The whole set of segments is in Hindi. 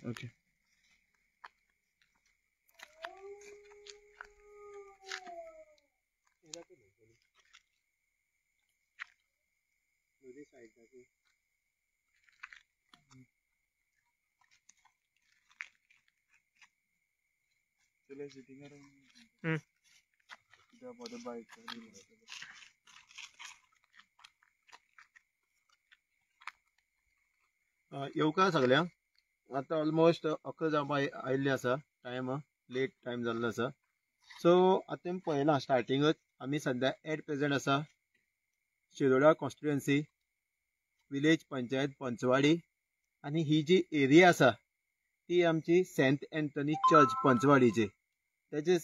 ओके येवकार सगळ्यांक आता ऑलमोस्ट 11 जावपा आयिल्ले आसा टायम लेट टायम जाल्लो आसा सो आता तुमी पळयलां स्टार्टिंगच आमी सद्या एट प्रेजेंट आसा शिरोडा कॉन्स्टिट्युएन्सी विलेज पंचायत पंचवाडी आनी ही जी एरिया आसा ती आमची सेंट एंथनी चर्च पंचवाडीची तेजे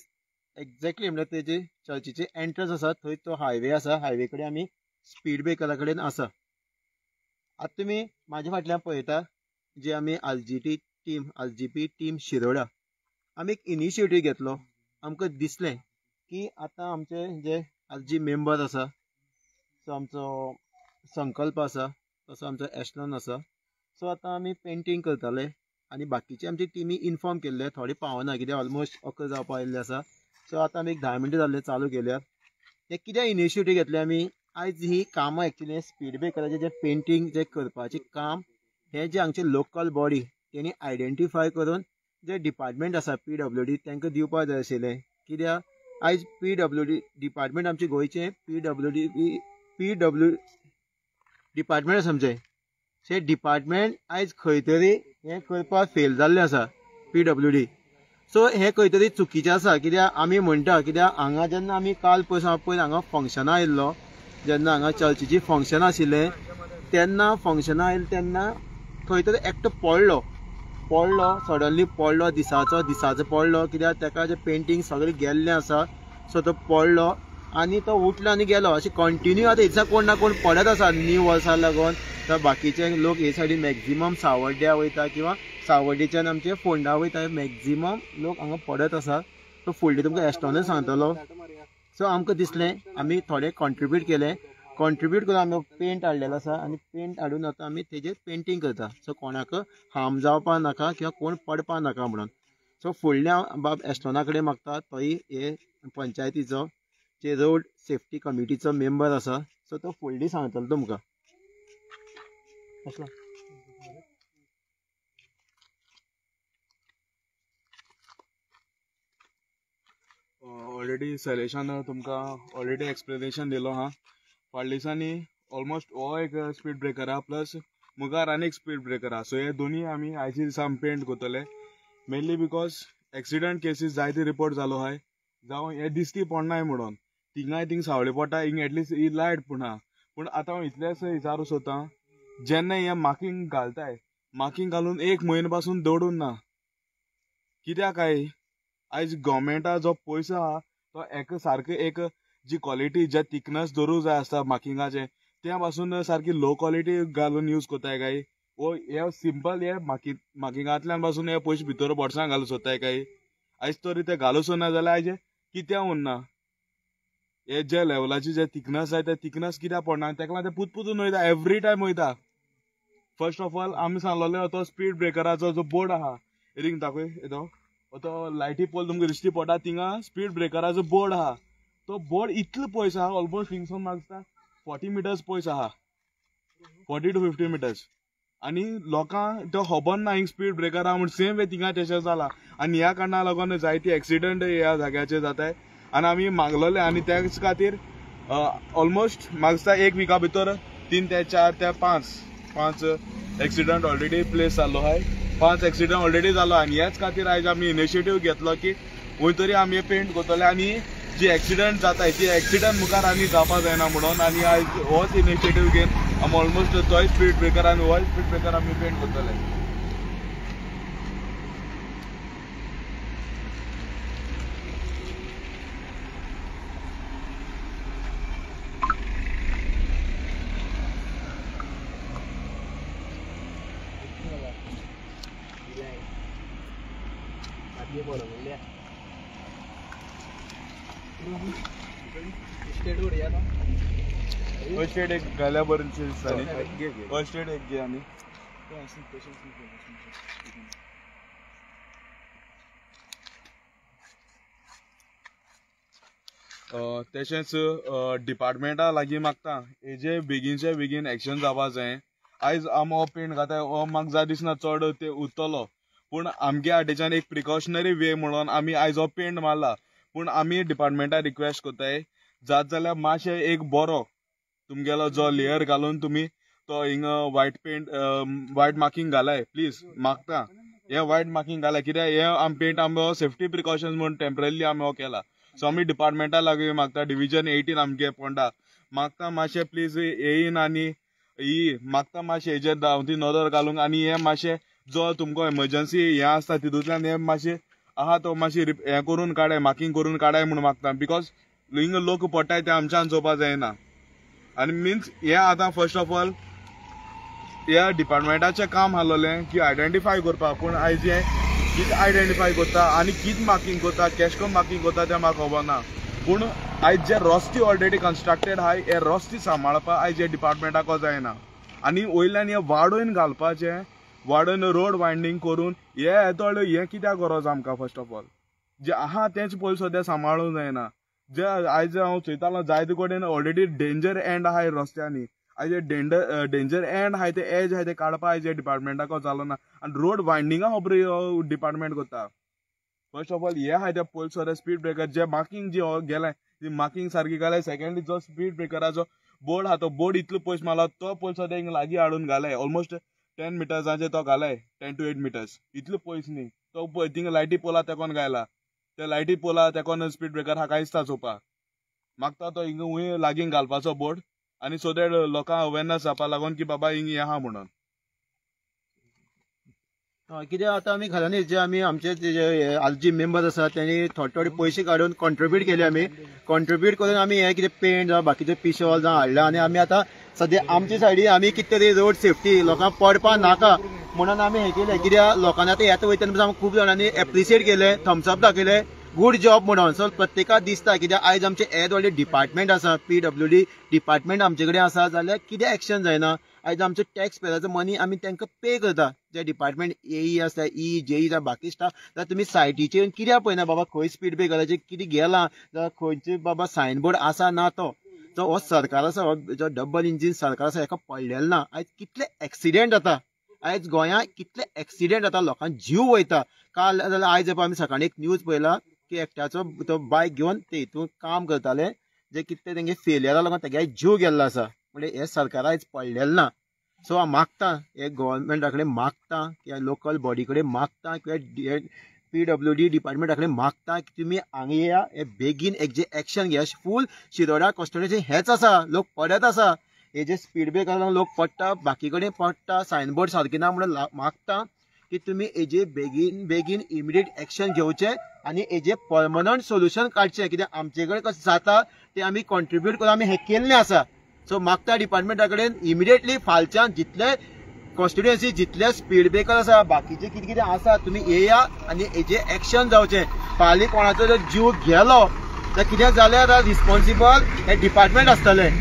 एक्झॅक्टली म्हणजे तेजे चर्चीचे एंट्रन्स आसा थंय तो हायवे आसा हायवे कडेन आमी स्पीड ब्रेकरा कडेन आसा आता तुमी म्हाज्या फाटल्यान पळयता जे आमी आलजीपी टीम शिरोडा आमी एक इनिशिएटीव घेतलो आमकां दिसलें की आतां आमचे जे आलजी मेंबर आसा सो आमचो संकल्प आसा तसो आमचो एशलॉन आसा सो आतां आमी पेंटींग करताले आनी बाकीचे आमची टिमी इन्फॉर्म केल्ले थोडे पावना कित्याक ऑलमोस्ट 11 जावपा आयिल्ले आसा सो आतां आमी एक 10 मिनटां जाल्ले चालू केल्यात ते कित्याक इनिशिएटीव घेतले आमी आयज ही कामां एक्चुली स्पीड ब्रेकराचें जे पेंटींग जे करपाचें काम हे जे आमचे लोकल बॉडी तेणी आयडेंटिफाय करून जे डिपार्टमेंट आसा PWD तांकां दिवपाक जाय आशिल्लें कित्याक आयज PWD डिपार्टमेंट आमचे गोंयचे PW डिपार्टमेंट आसा आमचे ते डिपार्टमेंट आयज खंय तरी हे करपाक फेल जाल्ले आसा PWD सो हे खंय तरी चुकीचें आसा कित्याक आमी म्हणटा कित्याक हांगा जेन्ना आमी काल पयर हांगा फंक्शनां आयिल्लो जेन्ना हांगा चर्चीची फंक्शनां आशिल्लें तेन्ना फंक्शनां आयिल्ले तेन्ना खंय तरी एकटो पडलो सडनली पडलो दिसाचो पडलो कित्याक ताका जे पेंटींग सगळें गेल्लें आसा सो तो पडलो आनी तो उठलो आनी गेलो अशें कंटिन्यू आतां दिसा कोण ना कोण पडत आसा न्यू वर्सा लागून तर बाकीचे लोक हे सायडीन मॅक्झिमम सावड्ड्या वयता किंवा सावड्डेच्यान आमचे फोंडा वयता मॅक्झिमम लोक हांगा पडत आसा तो फुडली तुमकां एस्टोनच सांगतलो सो आमकां दिसलें आमी थोडे कॉन्ट्रिब्यूट करून आमी पेंट हाडलेलो आसा आनी पेंट हाडून आतां आमी तेजेर पेंटींग करता सो कोणाक हार्म जावपा नाका किंवा कोण पडपा नाका म्हणून सो फुडल्या बाब एस्टोना कडेन मागता तोय हे पंचायतीचो जे रोड सेफ्टी कमिटीचो मेंबर आसा सो तो फुडली सांगतलो तुमकां ऑलरेडी सैलेशान तुमकां ऑलरेडी एक्सप्लेनेशन दिलो हा फाटल्या दिसांनी ऑलमोस्ट हो एक स्पीड ब्रेकर आहा प्लस मुखार आनी एक स्पीड ब्रेकर आहा सो हे दोनी आमी आयच्या दिसा पेंट करतले मेनली बिकॉज एक्सिडंट केसीस जायते रिपोर्ट जालो आहाय जावं हे दिसती पडनाय म्हणून थिंग सावळे पडटा हिंग एटलिस्ट ही लायट पूण आतां हांव इतलेंच विचारूं सोदतां जेन्ना हे मार्किंग घालताय मार्किंग घालून 1 म्हयने पासून दवरून ना कित्याक काय आयज गव्हर्मेंटा जो पयसो आहा तो एक सारके एक जी क्वॉलिटी जे थिकनेस दवरूंक जाय आसता मार्किंगाचे त्या पासून सारकी लो क्वॉलिटी घालून यूज कोताय काय वो हे सिंपल हे मार्किंगांतल्यान पासून हे पयशे भितर बोर्सांत घालूं सोदताय काय आयज तरी ते घालूंक ना जाल्यार आयज कित्याक उरना हे जे लेवलाची जे थिकनेस आहे ते थिकनेस कित्याक पडना तेका लागून ते पुतून वयता एवरी टायम वयता फर्स्ट ऑफ ऑल आमी सांगलोले तो स्पीड ब्रेकराचो जो बोर्ड आहा रिंग दाखय येतो तो लायटी पोल तुमकां दिश्टी पडटा थिंगा स्पीड ब्रेकराचो बोर्ड आहा तो बोर्ड इतलो पयस आहा ऑलमोस्ट थिंगसून म्हाका 40 मिटर्स पयस आहा 40 to 50 मिटर्स आनी लोकांक तो खबर ना हिंग स्पीड ब्रेकर आहा म्हण सेम वे थिंगा तशें जाला आनी ह्या कारणाक लागून जायती एक्सिडंट ह्या जाग्याचेर जाताय आनी आमी मागलोले आनी त्याच खातीर ऑलमोस्ट म्हाका 1 विका भितर 3 ते 4 ते 5 एक्सिडंट ऑलरेडी प्लेस जाल्लो आहाय 5 एक्सिडंट ऑलरेडी जालो आनी ह्याच खातीर आयज आमी इनिशिएटीव घेतलो की खंय तरी आमी पेंट करतले आनी जी एक्सिडंट जाताय ती एक्सिडंट मुखार आनी जावपा जायना म्हणून आनी आयज होच इनिशिएटीव घेवन आमी ऑलमोस्ट तोय स्पीड ब्रेकर आनी होय स्पीड ब्रेकर आमी पेंट करतले फर्स्ट एड एक घाल्या बरेंचे दिसताली फर्स्ट एड एक घे आनी तशेंच डिपार्टमेंटा लागीं मागता हेजे बेगीनचे बेगीन एक्शन जावपा जाय. आयज आमी हो पेंट घाताय हो म्हाका जाय दिसना चड ते उरतलो, पूण आमगे वाटेच्यान एक प्रिकॉशनरी वे म्हणून आमी आयज हो पेंट मारला. पूण आमी डिपार्टमेंटा रिक्वेस्ट कोत्ताय जात जाल्यार मातशें एक बरो तुमगेलो जो लेयर घालून तुमी तो हिंगा व्हायट पेंट व्हायट मार्किंग घालाय प्लीज मागता. हे व्हायट मार्किंग घालाय कित्याक हे आमी पेंट आमी सेफ्टी प्रिकॉशन्स म्हणून टेम्पररी आमी हो केला. सो आमी डिपार्टमेंटा लागीं मागता डिविजन 18 आमगे पोंडा मागता मातशें प्लीज येयन आनी ही मागता मातशें हेजेर धांवती नदर घालूंक आनी हे मातशें जो तुमकां एमर्जन्सी हे आसता तितूंतल्यान हे मातशें आहा तो मातशें हे करून काडाय मार्किंग करून काडाय म्हणून मागता. बिकॉज हिंगा लोक पडटाय ते आमच्यान चोवपा जायना. आनी मिन्स हे आतां फर्स्ट ऑफ ऑल ह्या डिपार्टमेंटाचें काम आसलोलें की आयडेंटिफाय करपाक, पूण आयज हे कितें आयडेंटिफाय करता आनी कितें मार्किंग करता केश कोन्न मार्किंग करता तें म्हाका खबर ना. पूण आयज जे रस्ते ऑलरेडी कन्स्ट्रक्टेड आहाय हे रस्ते सांबाळपाक आयज हे डिपार्टमेंटाक जायना. आनी वयल्यान हे वाडोवन घालपाचें वाडोवन रोड वायंडींग करून हे येतोळ हे कित्याक गरज आमकां. फर्स्ट ऑफ ऑल जे आहा तेंच पयलीं सद्या सांबाळूंक जायना. जे आयज हांव चयतालो जायते कडेन ऑलरेडी डेंजर एंड आहाय रस्त्यांनी. आयज डेंजर एंड आहाय ते एज आहाय ते काडपा आयज डिपार्टमेंटाक जालो ना. आनी रोड वायंडिंगा खबर डिपार्टमेंट करता. फर्स्ट ऑफ ऑल हे आहाय ते पयलीं सद्या स्पीड ब्रेकर जे मार्किंग जे गेलाय ती मार्किंग सारकी घालाय. सेकंडली जो स्पीड ब्रेकराचो बोर्ड आहा तो बोर्ड इतलो पयस मारला तो पयलीं सद्या हिंगा लागीं हाडून घालाय. ऑलमोस्ट 10 मिटर्साचे तो घालाय 10 to 8 मिटर्स इतलो पयस न्ही तो पळय थिंगा लायटी पोला तेकोन गायला. त्या लायटी पोला तेकोन स्पीड ब्रेकर हा कांयच ता चोवपाक मागता तो हिंगा हूंय लागीं घालपाचो बोर्ड आनी सो दॅट लोकांक अवेरनस जावपा लागून की बाबा हिंगा हें आहा म्हणून. कित्याक आतां आमी घालून जे आमी आमचे जे आलजी मेंबर आसा त्यांनी थोडे पयशे काडून कॉन्ट्रिब्यूट केले. आमी कॉन्ट्रिब्यूट करून आमी हे कितें पेंट जावं बाकीचे पिशॉल जावं हाडला आनी आमी आतां सद्या आमचे सायडीन आमी कितें तरी रोड सेफ्टी लोकांक पडपा नाका म्हणून आमी हे केले. कित्याक लोकांनी आतां येता वयतना खूब जाणांनी एप्रिशिएट केले थम्सअप दाखयले गुड जॉब म्हणून. सो प्रत्येकाक दिसता कित्याक आयज आमचे येद व्हडले डिपार्टमेंट आसा PWD डिपार्टमेंट आमचे कडेन आसा जाल्यार कितें एक्शन जायना. आयज आमचो टॅक्स पेयराचो मनी आमी तांकां पे करता. जे डिपार्टमेंट AE आसता JE जावं बाकी स्टाफ जाल्यार तुमी सायटीचेर कित्याक पळयना बाबा खंय स्पीड ब्रेकराचेर कितें गेलां जाल्यार खंयचे बाबा सायनबोर्ड आसा ना तो हो सरकार आसा हो जो डबल इंजीन सरकार आसा हेका पडलेलो ना. आयज कितले एक्सिडेंट जाता आयज गोंयांत कितले एक्सिडेंट जाता लोकांक जीव वयता. काल जाल्यार आयज आमी सकाळीं एक न्यूज पळयला की एकट्याचो तो बायक घेवन ते हितून काम करताले जे कितें तेंगे फेलियरा लागून तेगे जीव गेल्लो आसा. म्हणजे हे सरकार आयज पडलेलें ना. सो हांव मागता हे गव्हर्मेंटा कडेन मागता किंवा लोकल बॉडी कडेन मागता किंवा PWD डिपार्टमेंटा कडेन मागता की तुमी हांगा येया हे बेगीन एक जे एक्शन घेया. फूल शिरोडा कॉन्स्टिट्युएन्सी हेच आसा लोक पडत आसा हे जे स्पीड ब्रेकर लागून लोक पडटा बाकी कडेन पडटा सायनबोर्ड सारके ना म्हणून मागता की तुमी हेजे बेगीन बेगीन इमिडिएट एक्शन घेवचे आनी हेजे परमनंट सोल्युशन काडचें. कित्याक आमचे कडेन कशें जाता ते आमी कॉन्ट्रिब्यूट करून आमी हें केल्लें आसा. सो मागता डिपार्टमेंटा कडेन इमिडिएटली फालच्यान जितले कॉन्स्टिट्युएन्सी जितले स्पीड ब्रेकर आसा बाकीचे कितें कितें आसा तुमी येया आनी हेजे एक्शन जावचें. फाल्यां कोणाचो जर जीव गेलो जाल्यार कितें जाल्यार रिस्पॉन्सिबल हे डिपार्टमेंट आसतलें.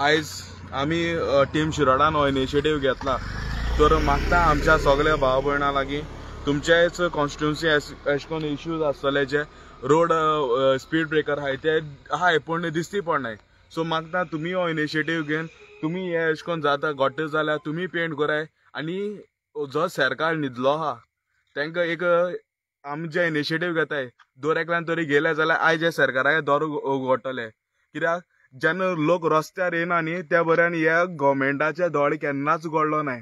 आयज आमी टीम शिरोडान हो इनिशिएटीव घेतला. तर मागता आमच्या सगळ्या भाव भयणां लागीं तुमचेच कॉन्स्टिट्युएन्सी अशें करून इश्यूज आसतले जे रोड स्पीड ब्रेकर आहाय ते आहाय पूण दिसती पडनाय. सो मागता तुमी हो इनिशिएटीव घेवन तुमी हे अशें करून जाता घोट्ट जाल्यार तुमी पेंट कराय आनी जो सरकार न्हिदलो आहा तांकां एक आमी जे इनिशिएटीव घेताय दर एकल्यान तरी गेले जाल्यार आयज हे सरकाराचे दर घोट्टले. कित्याक जेन्ना लोक रस्त्यार येना न्ही त्या बऱ्यान ह्या गव्हर्मेंटाचे दोळ केन्नाच घडलो नाय.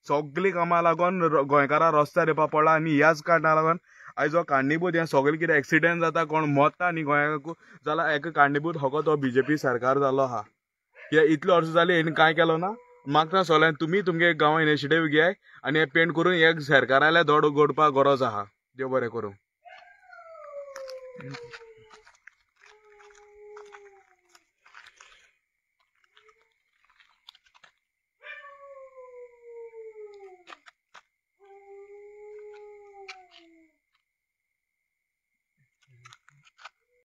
सगळी कामां लागून गोंयकारां रस्त्यार येवपा पडला आनी ह्याच कारणां लागून आयज हो कारणीभूत हें सगळें कितें एक्सिडेंट जाता कोण मरता न्ही गोंयाक जाल्यार हेका कारणीभूत हो तो BJP सरकार जालो आहा. कित्याक इतले वर्सां जालीं हेणी कांय केलो ना मागता सगळ्यांक तुम्ही तुमगे गांवां इनिशिएटीव घे आनी हे पेंट करून एक सरकाराल्या धोड घडपाक गरज आहा देव बरें करूं